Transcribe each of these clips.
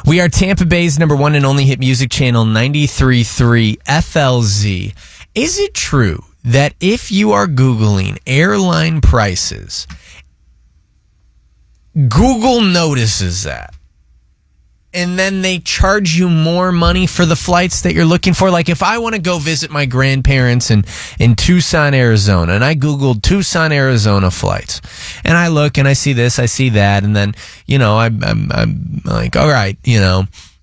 We are Tampa Bay's number one and only hit music channel, 93.3 FLZ. Is it true that if you are Googling airline prices, Google notices that, and then they charge you more money for the flights that you're looking for? Like if I want to go visit my grandparents in Tucson, Arizona, and I Googled Tucson, Arizona flights, and I look and I see this, I see that, and then, I'm like, all right,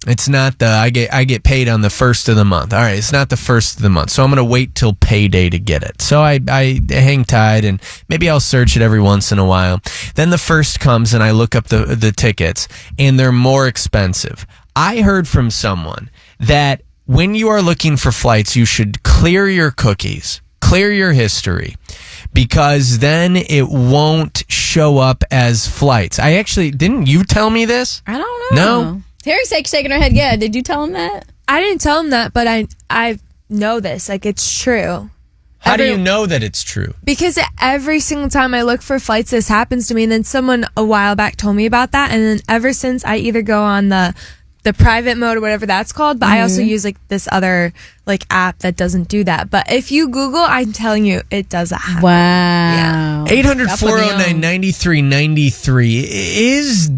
it's not I get paid on the first of the month. All right, it's not the first of the month, so I'm going to wait till payday to get it. So I hang tight, and maybe I'll search it every once in a while. Then the first comes, and I look up the tickets, and they're more expensive. I heard from someone that when you are looking for flights, you should clear your cookies, clear your history, because then it won't show up as flights. Didn't you tell me this? I don't know. No? Terry's shaking her head. Yeah, did you tell him that? I didn't tell him that, but I know this. Like, it's true. How do you know that it's true? Because every single time I look for flights, this happens to me. And then someone a while back told me about that. And then ever since, I either go on the private mode or whatever that's called, but I also use like this other like app that doesn't do that. But if you Google, I'm telling you, it doesn't happen. Wow. Yeah. 800-409-9393. Is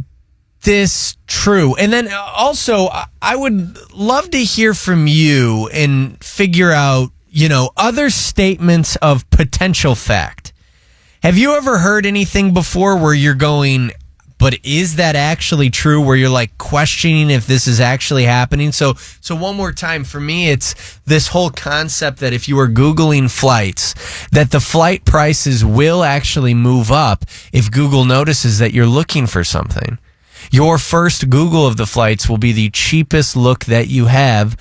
this true? And then also, I would love to hear from you and figure out, other statements of potential fact. Have you ever heard anything before where you're going, but is that actually true? Where you're like questioning if this is actually happening. So one more time, for me, it's this whole concept that if you are Googling flights, that the flight prices will actually move up if Google notices that you're looking for something. Your first Google of the flights will be the cheapest look that you have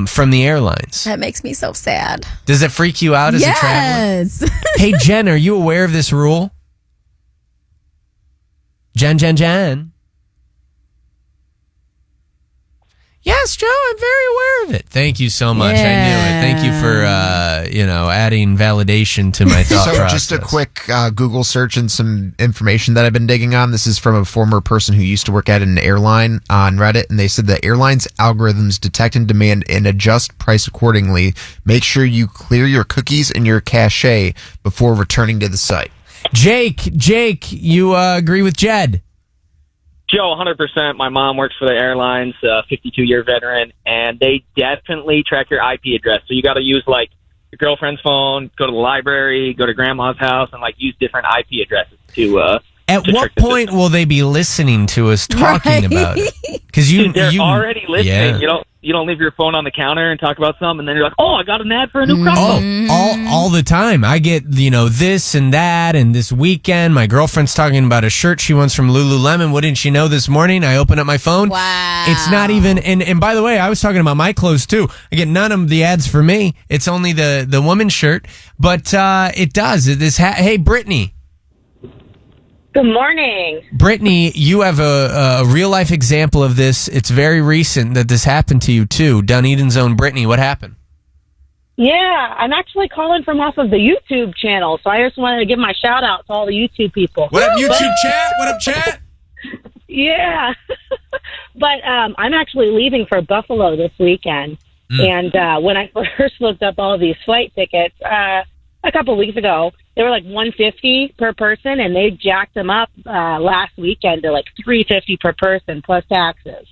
from the airlines. That makes me so sad. Does it freak you out as a traveler? Yes. Hey, Jen, are you aware of this rule? Jen. Yes, Joe, I'm very aware of it. Thank you so much. Yeah. I knew it. Thank you for, adding validation to my thought process. Just a quick Google search and some information that I've been digging on. This is from a former person who used to work at an airline on Reddit, and they said that airlines' algorithms detect and demand and adjust price accordingly. Make sure you clear your cookies and your cache before returning to the site. Jake, you agree with Jed? Joe, 100%. My mom works for the airlines, 52-year veteran, and they definitely track your IP address. So you got to use, like, your girlfriend's phone, go to the library, go to grandma's house, and, like, use different IP addresses to At what point will they be listening to us talking about it? Because they're already listening. Yeah. You don't leave your phone on the counter and talk about something, and then you're like, oh, I got an ad for a new crop. All the time. I get, this and that, and this weekend, my girlfriend's talking about a shirt she wants from Lululemon. What didn't she know this morning? I open up my phone. Wow. It's not even, and by the way, I was talking about my clothes too. I get none of the ads for me. It's only the woman's shirt, but it does. Hey, Brittany. Good morning. Brittany, you have a real-life example of this. It's very recent that this happened to you, too. Dunedin's own Brittany, what happened? Yeah, I'm actually calling from off of the YouTube channel, so I just wanted to give my shout-out to all the YouTube people. What up, YouTube chat? What up, chat? Yeah. But I'm actually leaving for Buffalo this weekend, and when I first looked up all of these flight tickets a couple weeks ago, they were like $150 per person, and they jacked them up last weekend to like $350 per person plus taxes.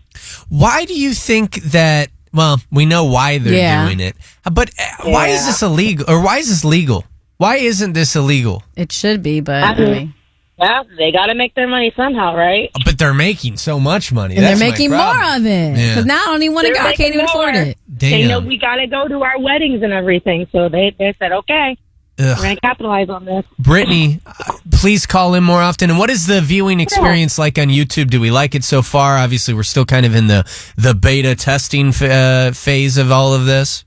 Why do you think that? Well, we know why they're doing it, but why is this illegal? Or why is this legal? Why isn't this illegal? It should be, but anyway. Yeah, they got to make their money somehow, right? But they're making so much money. And That's they're making my more problem. of it. Because now I don't even want to go. I can't even afford it. Damn. They know we got to go to our weddings and everything, so they said, okay. We're going to capitalize on this. Brittany, please call in more often. And what is the viewing experience like on YouTube? Do we like it so far? Obviously, we're still kind of in the beta testing phase of all of this.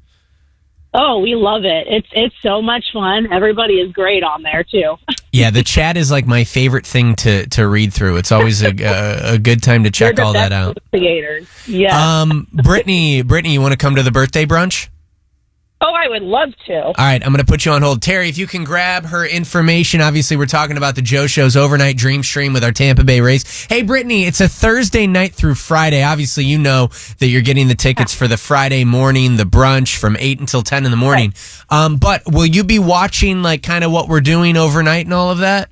Oh, we love it. It's so much fun. Everybody is great on there, too. Yeah, the chat is like my favorite thing to read through. It's always a good time to check all that out. Yeah. Brittany, you want to come to the birthday brunch? Oh, I would love to. All right, I'm going to put you on hold. Terry, if you can grab her information. Obviously, we're talking about the Joe Show's overnight dream stream with our Tampa Bay Rays. Hey, Brittany, it's a Thursday night through Friday. Obviously, you know that you're getting the tickets for the Friday morning, the brunch from 8 until 10 in the morning. Right. But will you be watching like kind of what we're doing overnight and all of that?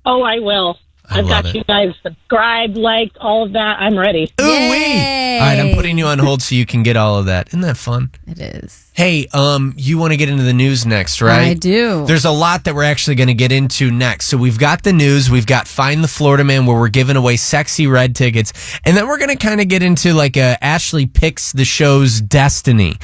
Oh, I will. I've got you guys subscribed, liked, all of that. I'm ready. Yay. All right, I'm putting you on hold so you can get all of that. Isn't that fun? It is. Hey, you want to get into the news next, right? I do. There's a lot that we're actually going to get into next. So we've got the news. We've got Find the Florida Man, where we're giving away sexy red tickets. And then we're going to kind of get into like Ashley picks the show's destiny.